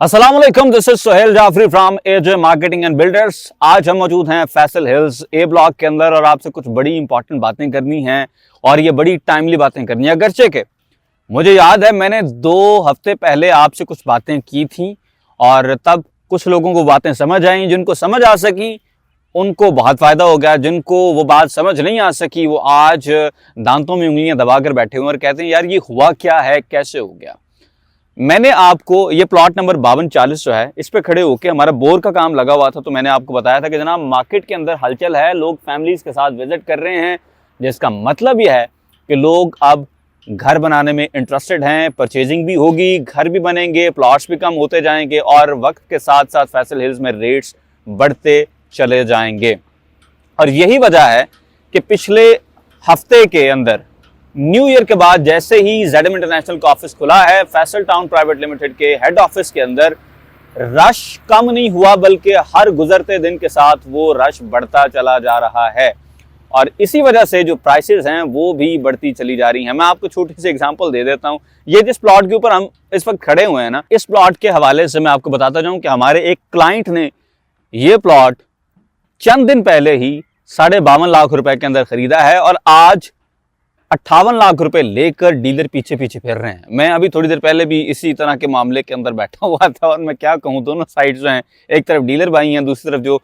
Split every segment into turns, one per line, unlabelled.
अस्सलाम वालेकुम, this is Sohail Jafri from AJ marketing and builders. आज हम मौजूद हैं फैसल हिल्स ए ब्लॉक के अंदर और आपसे कुछ बड़ी इंपॉर्टेंट बातें करनी हैं और ये बड़ी टाइमली बातें करनी है। अगरचे के मुझे याद है मैंने 2 हफ्ते पहले आपसे कुछ बातें की थी और तब कुछ लोगों को बातें समझ आई। जिनको समझ आ सकी उनको बहुत फायदा हो गया, जिनको वो बात समझ नहीं आ सकी वो आज दांतों में उंगलियां दबाकर बैठे हुए और कहते हैं यार ये हुआ क्या है, कैसे हो गया। मैंने आपको ये प्लॉट नंबर 5240 जो है इस पे खड़े होकर हमारा बोर का काम लगा हुआ था, तो मैंने आपको बताया था कि जनाब मार्केट के अंदर हलचल है, लोग फैमिलीज के साथ विजिट कर रहे हैं, जिसका मतलब यह है कि लोग अब घर बनाने में इंटरेस्टेड हैं, परचेजिंग भी होगी, घर भी बनेंगे, प्लॉट्स भी कम होते जाएंगे और वक्त के साथ साथ फैसल हिल्स में रेट्स बढ़ते चले जाएंगे। और यही वजह है कि पिछले हफ्ते के अंदर न्यू ईयर के बाद जैसे ही जेडएम इंटरनेशनल का ऑफिस खुला है, फैसल टाउन प्राइवेट लिमिटेड के हेड ऑफिस के अंदर रश कम नहीं हुआ बल्कि हर गुजरते दिन के साथ वो रश बढ़ता चला जा रहा है और इसी वजह से जो प्राइसेस हैं वो भी बढ़ती चली जा रही हैं। मैं आपको छोटी सी एग्जांपल दे देता हूं। ये जिस प्लॉट के ऊपर हम इस वक्त खड़े हुए हैं ना, इस प्लॉट के हवाले से मैं आपको बताता जाऊं कि हमारे एक क्लाइंट ने ये प्लॉट चंद दिन पहले ही 52.5 लाख रुपए के अंदर खरीदा है और आज 58 लाख रुपए लेकर डीलर पीछे पीछे फिर रहे हैं। मैं अभी थोड़ी देर पहले भी इसी तरह के मामले के अंदर बैठा हुआ था और मैं क्या कहूँ, दोनों साइड जो हैं, एक तरफ डीलर भाई हैं, दूसरी तरफ जो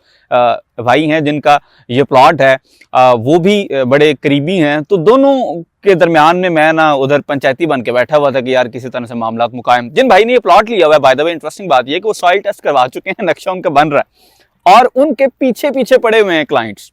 भाई हैं जिनका ये प्लॉट है वो भी बड़े करीबी हैं, तो दोनों के दरमियान में मैं ना उधर पंचायती बन के बैठा हुआ था कि यार किसी तरह से मामला मुकायम। जिन भाई ने ये प्लॉट लिया हुआ है, बाय द वे इंटरेस्टिंग बात यह कि वो सॉइल टेस्ट करवा चुके हैं, नक्शा उनका बन रहा है और उनके पीछे पीछे पड़े हुए हैं क्लाइंट्स।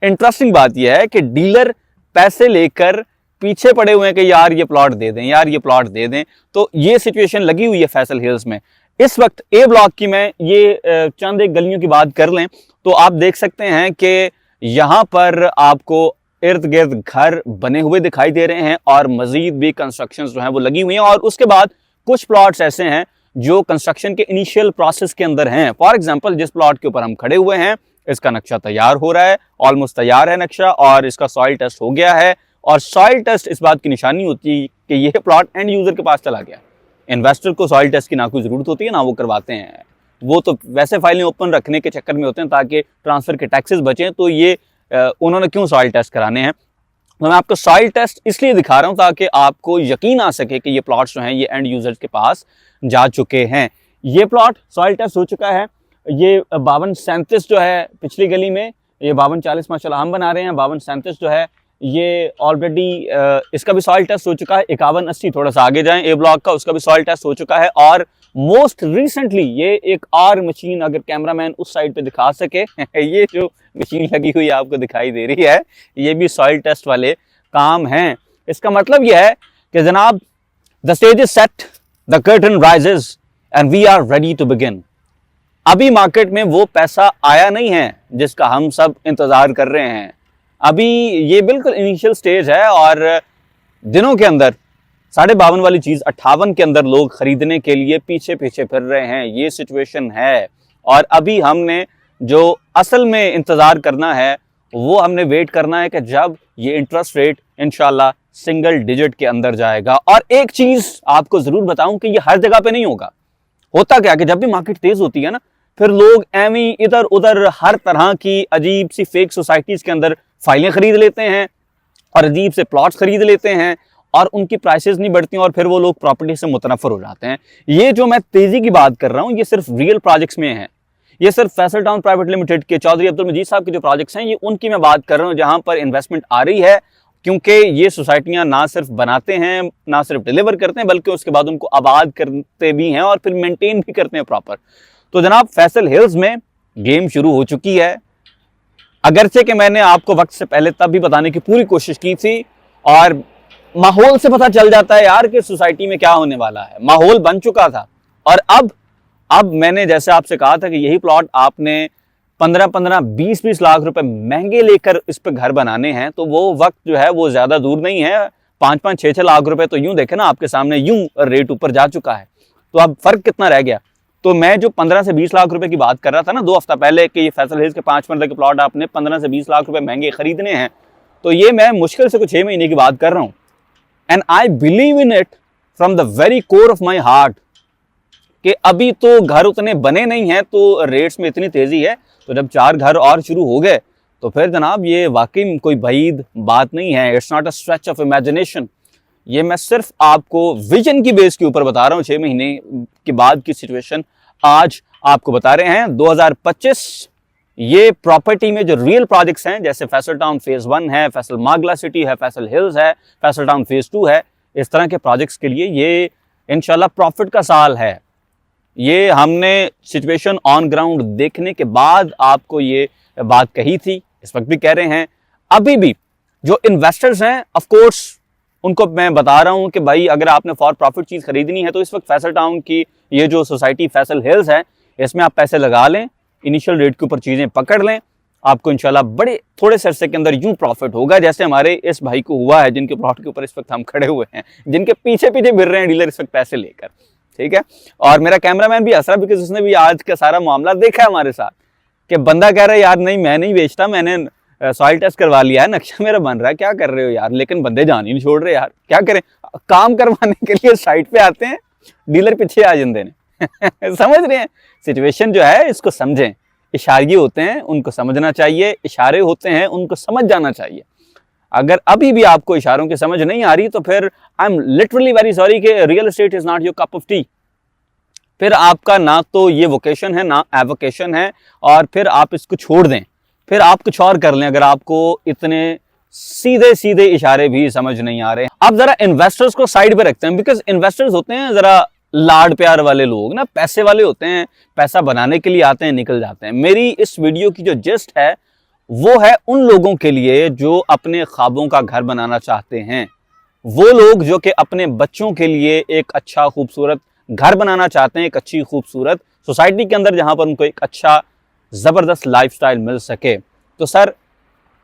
इंटरेस्टिंग बात यह है कि डीलर पैसे लेकर पीछे पड़े हुए हैं कि यार ये प्लॉट दे दें, यार ये प्लॉट दे दें। तो ये सिचुएशन लगी हुई है फैसल हिल्स में इस वक्त। ए ब्लॉक की मैं ये चंद एक गलियों की बात कर लें तो आप देख सकते हैं कि यहाँ पर आपको इर्द गिर्द घर बने हुए दिखाई दे रहे हैं और मजीद भी कंस्ट्रक्शन जो हैं वो लगी हुई हैं और उसके बाद कुछ प्लॉट्स ऐसे हैं जो कंस्ट्रक्शन के इनिशियल प्रोसेस के अंदर हैं। फॉर एग्जाम्पल जिस प्लॉट के ऊपर हम खड़े हुए हैं इसका नक्शा तैयार हो रहा है, ऑलमोस्ट तैयार है नक्शा और इसका सॉइल टेस्ट हो गया है। और सॉइल टेस्ट इस बात की निशानी होती है कि यह प्लॉट एंड यूजर के पास चला गया। इन्वेस्टर को सॉइल टेस्ट की ना कोई जरूरत होती है ना वो करवाते हैं, वो तो वैसे फाइलें ओपन रखने के चक्कर में होते हैं ताकि ट्रांसफर के टैक्सेस बचें, तो ये उन्होंने क्यों सॉइल टेस्ट कराने हैं। तो मैं आपको सॉइल टेस्ट इसलिए दिखा रहा हूं ताकि आपको यकीन आ सके कि ये प्लॉट्स जो हैं ये एंड यूजर्स के पास जा चुके हैं। ये प्लॉट सॉइल टेस्ट हो चुका है। ये 5237 जो है पिछली गली में, ये 5240 माशाल्लाह हम बना रहे हैं, 5237 जो है ये ऑलरेडी इसका भी सॉइल टेस्ट हो चुका है। 5180 थोड़ा सा आगे जाएं ए ब्लॉक का, उसका भी सॉइल टेस्ट हो चुका है। और मोस्ट रिसेंटली ये एक और मशीन, अगर कैमरामैन उस साइड पे दिखा सके ये जो मशीन लगी हुई आपको दिखाई दे रही है ये भी सॉइल टेस्ट वाले काम हैं। इसका मतलब यह है कि जनाब the stage is set, the curtain rises and we are ready to begin. अभी मार्केट में वो पैसा आया नहीं है जिसका हम सब इंतजार कर रहे हैं। अभी ये बिल्कुल इनिशियल स्टेज है और दिनों के अंदर 52.5 वाली चीज 58 के अंदर लोग खरीदने के लिए पीछे पीछे फिर रहे हैं। ये सिचुएशन है और अभी हमने जो असल में इंतजार करना है वो हमने वेट करना है कि जब ये इंटरेस्ट रेट इंशाल्लाह सिंगल डिजिट के अंदर जाएगा। और एक चीज आपको जरूर बताऊं कि ये हर जगह पे नहीं होगा। होता क्या कि जब भी मार्केट तेज होती है ना, फिर लोग एमी इधर उधर हर तरह की अजीब सी फेक सोसाइटीज के अंदर फाइलें खरीद लेते हैं और अजीब से प्लॉट्स खरीद लेते हैं और उनकी प्राइसेस नहीं बढ़ती और फिर वो लोग प्रॉपर्टी से मुतनफर हो जाते हैं। ये जो मैं तेजी की बात कर रहा हूँ ये सिर्फ रियल प्रोजेक्ट्स में है। ये सिर्फ फैसल टाउन प्राइवेट लिमिटेड के चौधरी अब्दुल मजीद साहब के जो प्रोजेक्ट्स हैं ये उनकी मैं बात कर रहा हूँ जहां पर इन्वेस्टमेंट आ रही है, क्योंकि ये सोसाइटियां ना सिर्फ बनाते हैं ना सिर्फ डिलीवर करते हैं बल्कि उसके बाद उनको आबाद करते भी हैं और फिर मेंटेन भी करते हैं प्रॉपर। तो जनाब फैसल हिल्स में गेम शुरू हो चुकी है। अगरचे कि मैंने आपको वक्त से पहले तब भी बताने की पूरी कोशिश की थी और माहौल से पता चल जाता है यार कि सोसाइटी में क्या होने वाला है। माहौल बन चुका था और अब मैंने जैसे आपसे कहा था कि यही प्लॉट आपने 15-15, 20-20 लाख रुपए महंगे लेकर इस पे घर बनाने हैं, तो वो वक्त जो है वो ज्यादा दूर नहीं है। 5-5, 6-6 लाख रुपए तो यूं देखे ना आपके सामने यूं रेट ऊपर जा चुका है। तो अब फर्क कितना रह गया। तो मैं जो 15 से 20 लाख रुपए की बात कर रहा था ना 2 हफ्ता पहले कि ये फैसल हिल्स के 5 मरले के प्लॉट आपने 15 से 20 लाख रुपए महंगे खरीदने हैं, तो ये मैं मुश्किल से कुछ 6 महीने की बात कर रहा हूं। And I believe in it from the very core of my heart कि अभी तो घर उतने बने नहीं हैं तो रेट्स में इतनी तेजी है, तो जब 4 घर और शुरू हो गए तो फिर जनाब ये वाकई कोई बईद बात नहीं है। It's not a stretch of imagination. ये मैं सिर्फ आपको विजन की बेस के ऊपर बता रहा हूँ। 6 महीने के बाद की सिचुएशन आज आपको बता रहे हैं। 2025 ये प्रॉपर्टी में जो रियल प्रोजेक्ट्स हैं, जैसे फैसल टाउन फेज 1 है, फैसल मागला सिटी है, फैसल हिल्स है, फैसल टाउन फेज 2 है, इस तरह के प्रोजेक्ट्स के लिए ये इंशाल्लाह प्रॉफिट का साल है। ये हमने सिचुएशन ऑन ग्राउंड देखने के बाद आपको ये बात कही थी, इस वक्त भी कह रहे हैं। अभी भी जो इन्वेस्टर्स हैं ऑफ कोर्स उनको मैं बता रहा हूं कि भाई अगर आपने फॉर प्रॉफिट चीज खरीदनी है तो इस वक्त फैसल टाउन की ये जो सोसाइटी फैसल हिल्स है इसमें आप पैसे लगा लें, इनिशियल रेट के ऊपर चीजें पकड़ लें, आपको इंशाल्लाह बड़े थोड़े से अरसे के अंदर यूं प्रॉफिट होगा जैसे हमारे इस भाई को हुआ है, जिनके प्लॉट के ऊपर इस वक्त हम खड़े हुए हैं, जिनके पीछे पीछे फिर रहे हैं डीलर इस वक्त पैसे लेकर। ठीक है, और मेरा कैमरामैन भी हंस रहा बिकॉज उसने भी आज का सारा मामला देखा है हमारे साथ, कि बंदा कह रहा है यार नहीं मैं नहीं बेचता, मैंने सॉइल टेस्ट करवा लिया है, नक्शा मेरा बन रहा है, क्या कर रहे हो यार, लेकिन बंदे जान ही नहीं छोड़ रहे यार, क्या करें। काम करवाने के लिए साइट पे आते हैं, डीलर पीछे आ जाते हैं। समझ रहे हैं सिचुएशन जो है, इसको समझें। इशारे होते हैं उनको समझना चाहिए, इशारे होते हैं उनको समझ जाना चाहिए। अगर अभी भी आपको इशारों की समझ नहीं आ रही तो फिर I am literally very sorry कि real estate is not your cup of tea. फिर आपका ना तो ये वोकेशन है ना एवोकेशन है, और फिर आप इसको छोड़ दें, फिर आप कुछ और कर लें अगर आपको इतने सीधे सीधे इशारे भी समझ नहीं आ रहे। आप जरा इन्वेस्टर्स को साइड पे रखते हैं, बिकॉज इन्वेस्टर्स होते हैं जरा लाड प्यार वाले लोग ना, पैसे वाले होते हैं, पैसा बनाने के लिए आते हैं निकल जाते हैं। मेरी इस वीडियो की जो जिस्ट है वो है उन लोगों के लिए जो अपने ख्वाबों का घर बनाना चाहते हैं, वो लोग जो कि अपने बच्चों के लिए एक अच्छा खूबसूरत घर बनाना चाहते हैं, एक अच्छी खूबसूरत सोसाइटी के अंदर जहां पर उनको एक अच्छा जबरदस्त लाइफस्टाइल मिल सके। तो सर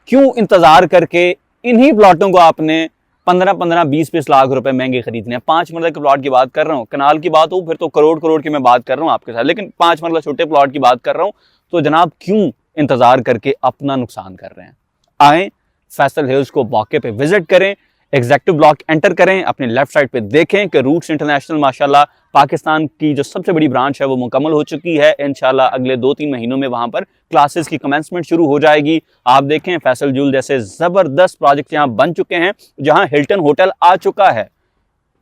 क्यों इंतजार करके इन्हीं प्लॉटों को आपने 15-15, 20-20 लाख रुपए महंगे खरीदने हैं। 5 मरला के प्लॉट की बात कर रहा हूँ, कनाल की बात हो फिर तो करोड़ करोड़ की मैं बात कर रहा हूँ आपके साथ, लेकिन 5 मरला छोटे प्लॉट की बात कर रहा हूँ। तो जनाब क्यों इंतजार करके अपना नुकसान कर रहे हैं। आए फैसल हिल्स को मौके पे विजिट करें, एग्जेक्टिव ब्लॉक एंटर करें, अपने लेफ्ट साइड पे देखें कि रूट्स इंटरनेशनल माशाल्लाह पाकिस्तान की जो सबसे बड़ी ब्रांच है वो मुकम्मल हो चुकी है। इंशाल्लाह अगले 2-3 महीनों में वहां पर क्लासेस की कमेंसमेंट शुरू हो जाएगी। आप देखें फैसल जूल जैसे जबरदस्त प्रोजेक्ट यहाँ बन चुके हैं, जहां हिल्टन होटल आ चुका है,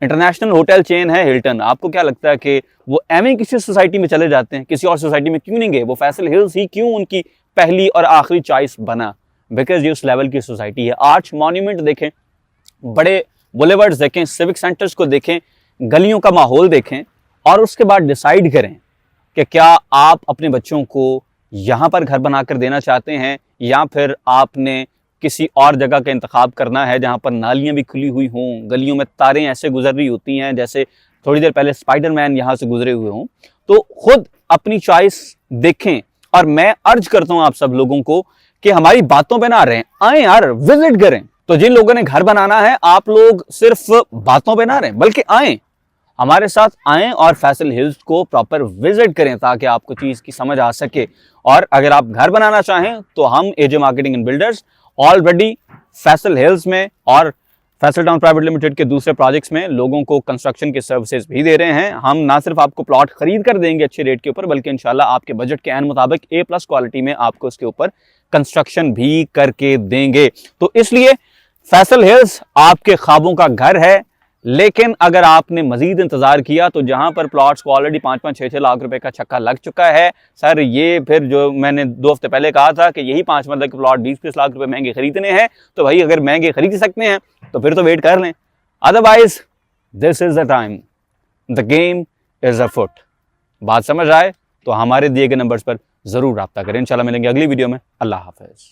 इंटरनेशनल होटल चेन है हिल्टन। आपको क्या लगता है कि वो एवं किसी सोसाइटी में चले जाते हैं, किसी और सोसाइटी में क्यों नहीं गए, वो फैसल हिल्स ही क्यों उनकी पहली और आखिरी चॉइस बना? बिकॉज ये उस लेवल की सोसाइटी है। आर्च मॉन्यूमेंट देखें, बड़े बुलेवर्ड्स देखें, सिविक सेंटर्स को देखें, गलियों का माहौल देखें, और उसके बाद डिसाइड करें कि क्या आप अपने बच्चों को यहाँ पर घर बनाकर देना चाहते हैं या फिर आपने किसी और जगह का इंतखाब करना है जहाँ पर नालियाँ भी खुली हुई हों, गलियों में तारें ऐसे गुजर रही होती हैं जैसे थोड़ी देर पहले स्पाइडरमैन यहाँ से गुजरे हुए हों। तो खुद अपनी चॉइस देखें, और मैं अर्ज करता हूँ आप सब लोगों को कि हमारी बातों पे ना रहें, आए यार विजिट करें। तो जिन लोगों ने घर बनाना है आप लोग सिर्फ बातों पे ना रहें बल्कि आए, हमारे साथ आएं और फैसल हिल्स को प्रॉपर विजिट करें ताकि आपको चीज की समझ आ सके। और अगर आप घर बनाना चाहें तो हम AJ marketing and builders already Faisal Hills में और फैसल टाउन प्राइवेट लिमिटेड के दूसरे प्रोजेक्ट्स में लोगों को कंस्ट्रक्शन की सर्विसेज भी दे रहे हैं। हम ना सिर्फ आपको प्लॉट खरीद कर देंगे अच्छे रेट के ऊपर, बल्कि इंशाल्लाह आपके बजट के मुताबिक A+ क्वालिटी में आपको इसके ऊपर कंस्ट्रक्शन भी करके देंगे। तो इसलिए फैसल हिल्स आपके ख्वाबों का घर है, लेकिन अगर आपने मजीद इंतजार किया तो जहां पर प्लॉट्स को ऑलरेडी 5-5, 6-6 लाख रुपए का छक्का लग चुका है सर, ये फिर जो मैंने 2 हफ्ते पहले कहा था कि यही 5 मरला के प्लॉट 20-20 लाख रुपए महंगे खरीदने हैं, तो भाई अगर महंगे खरीद सकते हैं तो फिर तो वेट कर लें, otherwise this is the time, the game is अफुट। बात समझ आए तो हमारे दिए गए नंबर्स पर जरूर राब्ता करें। इंशाल्लाह मिलेंगे अगली वीडियो में। अल्लाह हाफिज।